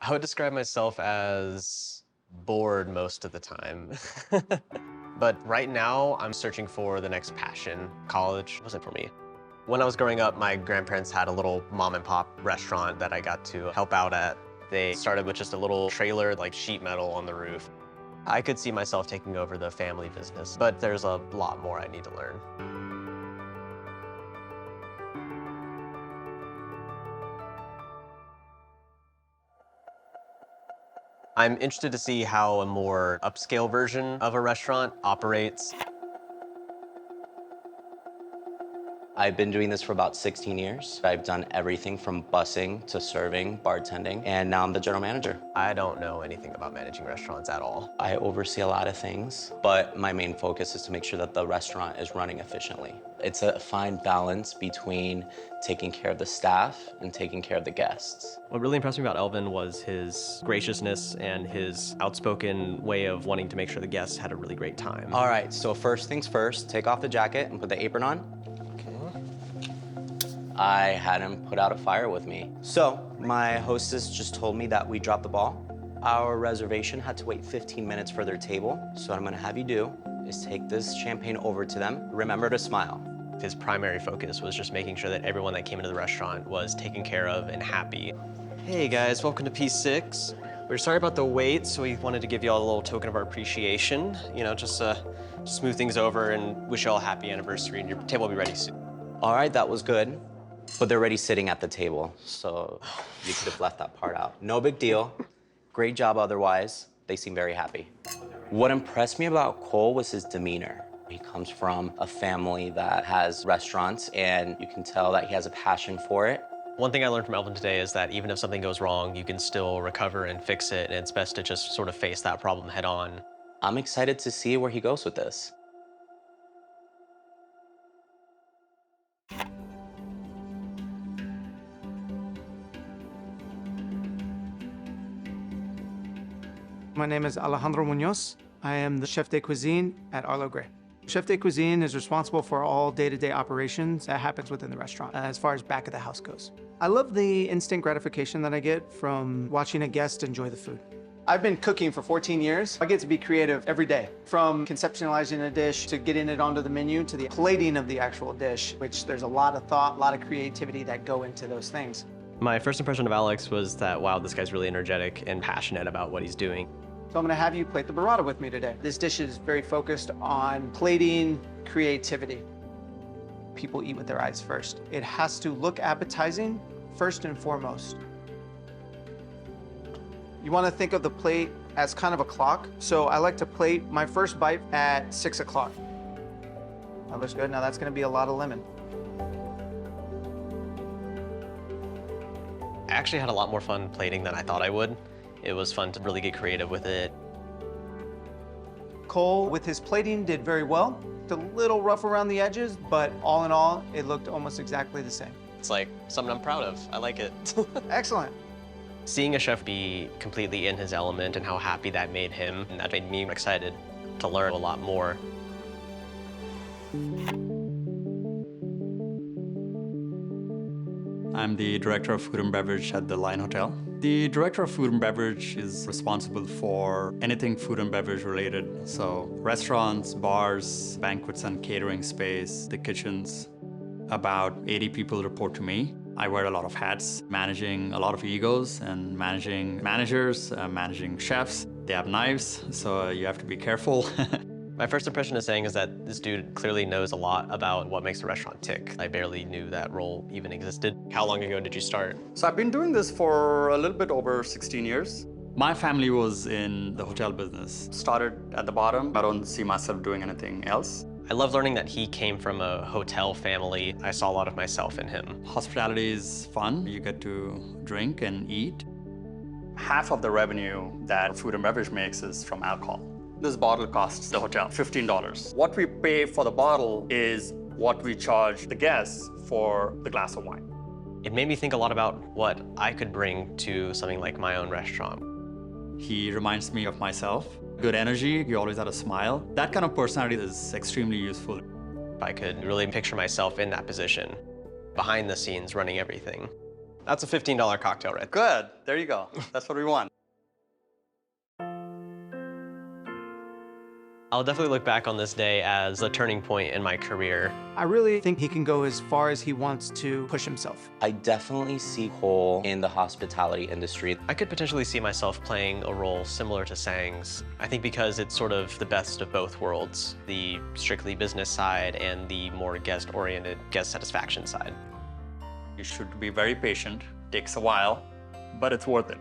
I would describe myself as bored most of the time. But right now, I'm searching for the next passion. College wasn't for me. When I was growing up, my grandparents had a little mom and pop restaurant that I got to help out at. They started with just a little trailer, like sheet metal on the roof. I could see myself taking over the family business, but there's a lot more I need to learn. I'm interested to see how a more upscale version of a restaurant operates. I've been doing this for about 16 years. I've done everything from busing to serving, bartending, and now I'm the general manager. I don't know anything about managing restaurants at all. I oversee a lot of things, but my main focus is to make sure that the restaurant is running efficiently. It's a fine balance between taking care of the staff and taking care of the guests. What really impressed me about Elvin was his graciousness and his outspoken way of wanting to make sure the guests had a really great time. All right, so first things first, take off the jacket and put the apron on. I had him put out a fire with me. So my hostess just told me that we dropped the ball. Our reservation had to wait 15 minutes for their table. So what I'm gonna have you do is take this champagne over to them. Remember to smile. His primary focus was just making sure that everyone that came into the restaurant was taken care of and happy. Hey guys, welcome to P6. We're sorry about the wait, so we wanted to give you all a little token of our appreciation. You know, just smooth things over and wish you all a happy anniversary, and your table will be ready soon. All right, that was good. But they're already sitting at the table, so you could have left that part out. No big deal. Great job otherwise. They seem very happy. What impressed me about Cole was his demeanor. He comes from a family that has restaurants, and you can tell that he has a passion for it. One thing I learned from Elvin today is that even if something goes wrong, you can still recover and fix it, and it's best to just sort of face that problem head on. I'm excited to see where he goes with this. My name is Alejandro Munoz. I am the chef de cuisine at Arlo Gray. Chef de cuisine is responsible for all day-to-day operations that happens within the restaurant, as far as back of the house goes. I love the instant gratification that I get from watching a guest enjoy the food. I've been cooking for 14 years. I get to be creative every day, from conceptualizing a dish to getting it onto the menu to the plating of the actual dish, which there's a lot of thought, a lot of creativity that go into those things. My first impression of Alex was that, wow, this guy's really energetic and passionate about what he's doing. So I'm gonna have you plate the burrata with me today. This dish is very focused on plating creativity. People eat with their eyes first. It has to look appetizing first and foremost. You wanna think of the plate as kind of a clock. So I like to plate my first bite at 6 o'clock. That looks good. Now that's gonna be a lot of lemon. I actually had a lot more fun plating than I thought I would. It was fun to really get creative with it. Cole, with his plating, did very well. It's a little rough around the edges, but all in all, it looked almost exactly the same. It's like something I'm proud of. I like it. Excellent. Seeing a chef be completely in his element and how happy that made him, and that made me excited to learn a lot more. I'm the Director of Food and Beverage at the Line Hotel. The Director of Food and Beverage is responsible for anything food and beverage related. So restaurants, bars, banquets and catering space, the kitchens. About 80 people report to me. I wear a lot of hats, managing a lot of egos and managing managers, managing chefs. They have knives, so you have to be careful. My first impression of saying is that this dude clearly knows a lot about what makes a restaurant tick. I barely knew that role even existed. How long ago did you start? So I've been doing this for a little bit over 16 years. My family was in the hotel business. Started at the bottom. I don't see myself doing anything else. I love learning that he came from a hotel family. I saw a lot of myself in him. Hospitality is fun. You get to drink and eat. Half of the revenue that food and beverage makes is from alcohol. This bottle costs the hotel $15. What we pay for the bottle is what we charge the guests for the glass of wine. It made me think a lot about what I could bring to something like my own restaurant. He reminds me of myself. Good energy, he always had a smile. That kind of personality is extremely useful. I could really picture myself in that position, behind the scenes, running everything. That's a $15 cocktail right there. Good. There you go. That's what we want. I'll definitely look back on this day as a turning point in my career. I really think he can go as far as he wants to push himself. I definitely see Cole in the hospitality industry. I could potentially see myself playing a role similar to Sang's. I think because it's sort of the best of both worlds, the strictly business side and the more guest-oriented, guest satisfaction side. You should be very patient. Takes a while, but it's worth it.